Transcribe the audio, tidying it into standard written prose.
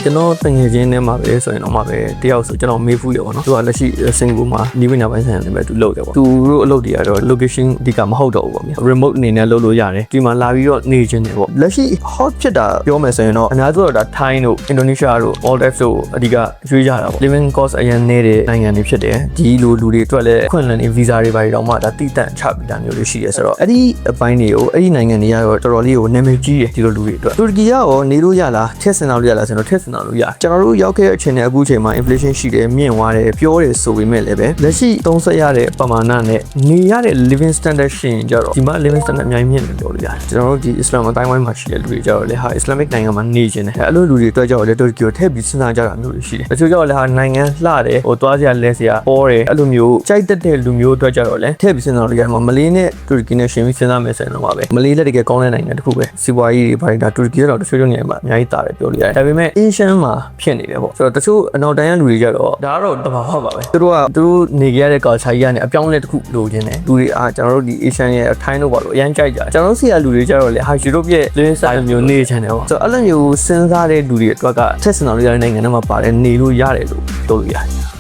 ကျွန်တော်တငယ်ချင်းထဲမှာပဲဆိုရင်တော့မှပဲတယောက်ဆိုကျွန်တော်မေးဖူးရပါတော့သူကလက်ရှိစင်ကာပူမှာနီးပညာပိုင်းဆိုင်ရာတွေပဲသူလုပ်တယ်ပေါ့သူတို့အလုပ်တွေကတော့ location ဒီကမဟုတ်တော့ဘူးပေါ့ဗျာ remote အနေနဲ့လုပ်လို့ရတယ်ဒီမှာလာပြီးတော့နေချင်းတယ်ပေါ့လက်ရှိ hot ဖြစ်တာပြောမယ်ဆိုရင်တော့အများစုတော့ဒါ Thai တို့ Indonesia တို့ Maldives တို့အဓိကရွေးကြတာပေါ့ living cost အရင်နေတဲ့နိုင်ငံတွေဖြစ်တယ်ဒီလိုလူတွေအတွက်လည်းခွင့်လန်းနေ visa တွေပါတွေတော့မှဒါတိတန့်ချပြီးတာမျိုးတွေရှိရဲဆိုတော့အဲ့ဒီအပိုင်းတွေကိုအဲ့ဒီနိုင်ငံတွေကတော့တော်တော်လေးကိုနာမည်ကြီးတယ်ဒီလိုလူတွေအတွက်တူရကီကရောနေလို့ရလားထက်စင်အောင်လို့ရလားဆိုတော့ထက်စင်အောင်လို့ရကျွန်တော်တို့ရောက်ခဲ့တဲ့အချိန်နဲ့အခုချိန်မှာ inflation ရှိတယ်မြင့်သွားတယ်ပြောတယ်ဆိုပေမဲ့လည်းပဲလက်ရှိသုံးဆက်ရတဲ့ပမာဏနဲ့နေရတဲ့ living standard ရှင်ကြတော့ဒီမှာ living standard အများကြီးမြင့်တယ်ပြောလို့ရတယ်ကျွန်တော်တို့ဒီ Islam အတိုင်းဝိုင်းမှာရှိတဲ့လူတွေကြတော့လေဟာ Islamic နိုင်ငံမှာနေခြင်းတယ်အဲ့လိုလူတွေအတွက်ကြတော့လေတူရကီကိုထည့်ပြီးစဉ်းစားကြတာမျိုးတွေရှိတယ်တချို့ကြတော့လေဟာနိုင်ငံလှတယ်ဟိုသွားစရာလဲစရာပေါ်တယ်အဲ့လိုမျိုးကြိုက်တဲ့လူမျိုးအတွက်ကြတော့လေထည့်ပြီးစဉ်းစားလို့ရတယ်မလေးနဲ့တူရကီနဲ့ရှင်ပြီးစဉ်းစားမယ်ဆိုရင်တော့ပါပဲမလေးလည်းတကယ်ကောင်းတဲ့နိုင်ငံတစ်ခုပဲစီးပွားရေးတွေဘာတွေဒါတူရကီကတော့တချို့နေရာမှာအများကြီးတာတယ်ပြောလို့ရတယ်ဒါပေမဲ့ Asian မှာဖြစ်နေတယ်ပေါ့ဆိုတော့တချို့အနောက်တိုင်းကလူတွေကြတော့ဒါကတော့တဘာဝပါပဲသူတို့နေကြရတဲ့ culture ကြီးကနေအပြောင်းလဲတစ်ခုလိုချင်တယ်လူတွေအားကျွန်တော်တို့ဒီ Asian ရဲ့အထိုင်းတို့ပါလို့အရန်ကြိုက်ကြကျွန်တော်တို့ဆီကလူတွေကြတော့လေဟာယူရိုပရဲ့ living style မျိုးနေချင်တယ်ပေါ့ဆိုတော့အဲ့လိုမျိုးစဉ်းစားတဲ့လူတွေအတွက်ကထက်စင်တော်ရတဲ့နိုင်ငံတွေမှာပါတယ်နေလို့ရတယ်လို့ပြောလို့ရတယ်